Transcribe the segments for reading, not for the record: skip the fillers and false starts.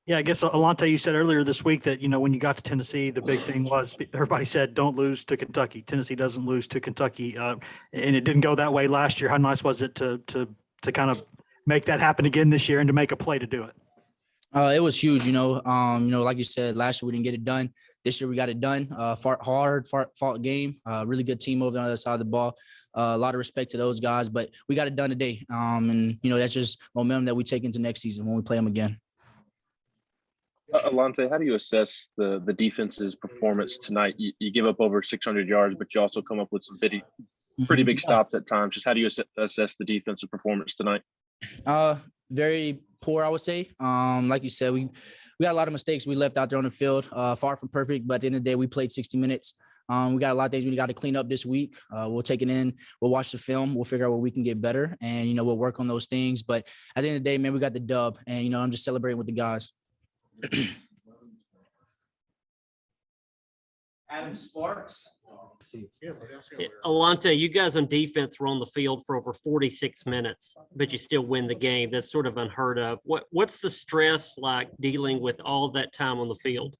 Yeah, I guess Alontae, you said earlier this week that, when you got to Tennessee, the big thing was everybody said, don't lose to Kentucky. Tennessee doesn't lose to Kentucky. And it didn't go that way last year. How nice was it to kind of make that happen again this year and to make a play to do it? It was huge, like you said, last year we didn't get it done. This year we got it done. Fought game, really good team over on the other side of the ball. A lot of respect to those guys, but we got it done today. And that's just momentum that we take into next season when we play them again. Alontae, how do you assess the defense's performance tonight? You give up over 600 yards, but you also come up with some pretty big stops at times. Just how do you assess the defensive performance tonight? Very poor, I would say. Like you said, we got a lot of mistakes we left out there on the field. Far from perfect, but at the end of the day, we played 60 minutes. We got a lot of things we got to clean up this week. We'll take it in. We'll watch the film. We'll figure out where we can get better, and we'll work on those things. But at the end of the day, man, we got the dub, and I'm just celebrating with the guys. Adam Sparks. Alontae, you guys on defense were on the field for over 46 minutes, but you still win the game. That's sort of unheard of. What's the stress like dealing with all that time on the field?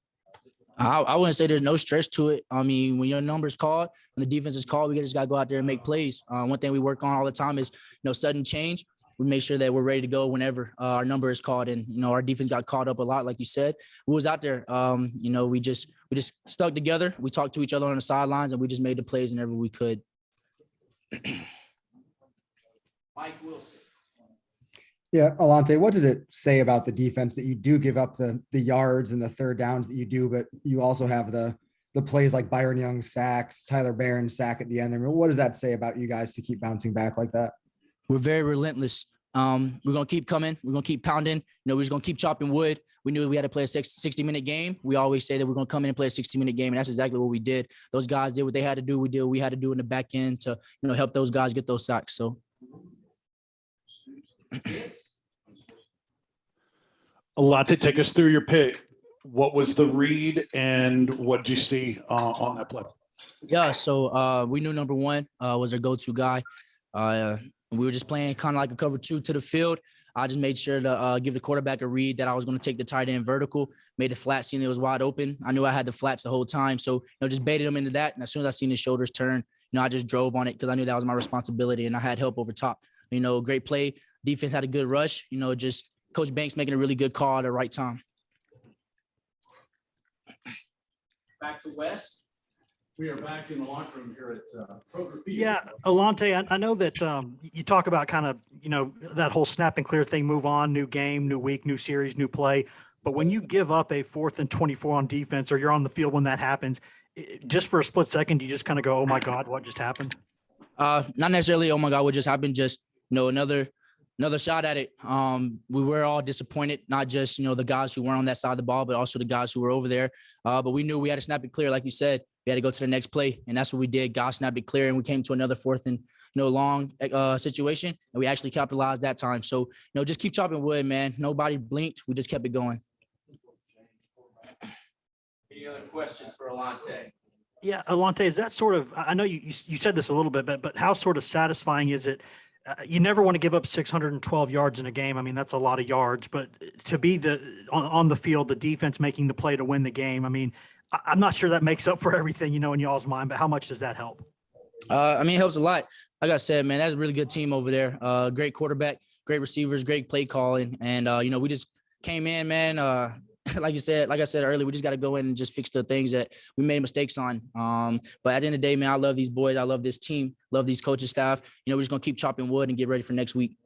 I wouldn't say there's no stress to it. I mean, when your number's called, when the defense is called, we just got to go out there and make plays. One thing we work on all the time is, sudden change. We make sure that we're ready to go whenever our number is called. And, our defense got caught up a lot, like you said. We was out there. We just stuck together. We talked to each other on the sidelines, and we just made the plays whenever we could. Mike Wilson. Yeah, Alontae, what does it say about the defense that you do give up the yards and the third downs that you do, but you also have the plays like Byron Young sacks, Tyler Barron sack at the end? I mean, what does that say about you guys to keep bouncing back like that? We're very relentless. We're going to keep coming. We're going to keep pounding. We're just going to keep chopping wood. We knew we had to play a 60-minute game. We always say that we're going to come in and play a 60-minute game, and that's exactly what we did. Those guys did what they had to do. We did what we had to do in the back end to, help those guys get those sacks. So. Alontae, take us through your pick. What was the read, and what did you see on that play? Yeah, so we knew number one was our go-to guy. We were just playing kind of like a cover two to the field. I just made sure to give the quarterback a read that I was going to take the tight end vertical, made the flat, seen it was wide open. I knew I had the flats the whole time. So, just baited him into that. And as soon as I seen his shoulders turn, I just drove on it because I knew that was my responsibility and I had help over top. Great play. Defense had a good rush. Just Coach Banks making a really good call at the right time. Back to Wes. We are back in the locker room here at Kroger Field. Yeah, Alontae, I know that you talk about kind of, that whole snap and clear thing, move on, new game, new week, new series, new play. But when you give up a 4th and 24 on defense, or you're on the field when that happens, just for a split second, you just kind of go, oh my God, what just happened? Not necessarily, oh my God, what just happened? Just, another shot at it. We were all disappointed, not just, the guys who weren't on that side of the ball, but also the guys who were over there. But we knew we had to snap it clear. Like you said, we had to go to the next play. And that's what we did. God snapped it clear. And we came to another 4th and, long situation. And we actually capitalized that time. So, just keep chopping wood, man. Nobody blinked. We just kept it going. Any other questions for Alontae? Yeah, Alontae, is that sort of, I know you said this a little bit, but how sort of satisfying is it? You never want to give up 612 yards in a game. I mean, that's a lot of yards, but to be on the field, the defense making the play to win the game. I mean, I'm not sure that makes up for everything, in y'all's mind, but how much does that help? It helps a lot. Like I said, man, that's a really good team over there. Great quarterback, great receivers, great play calling. And, we just came in, man. Like I said earlier, we just got to go in and just fix the things that we made mistakes on. But at the end of the day, man, I love these boys. I love this team, love these coaching staff. We're just going to keep chopping wood and get ready for next week.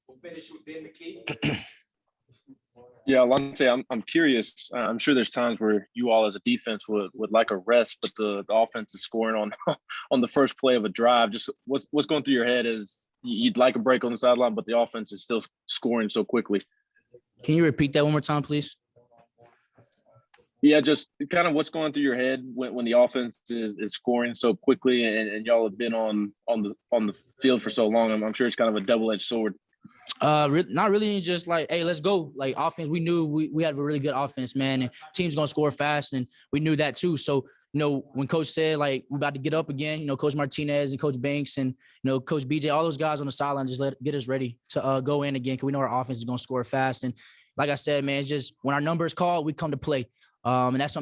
We'll finish with Ben McKee. Yeah, Alontae, I'm curious. I'm sure there's times where you all as a defense would like a rest, but the offense is scoring on the first play of a drive. Just what's going through your head is you'd like a break on the sideline, but the offense is still scoring so quickly. Can you repeat that one more time, please? Yeah, just kind of what's going through your head when the offense is scoring so quickly, and y'all have been on the field for so long. I'm sure it's kind of a double-edged sword. Not really, just like, hey, let's go. Like offense, we knew we had a really good offense, man, and team's gonna score fast, and we knew that too. So you know, when coach said like we're about to get up again, you know, Coach Martinez and Coach Banks and, you know, Coach BJ, all those guys on the sideline just get us ready to go in again because we know our offense is going to score fast. And like I said, man, it's just when our number is called, we come to play. And that's something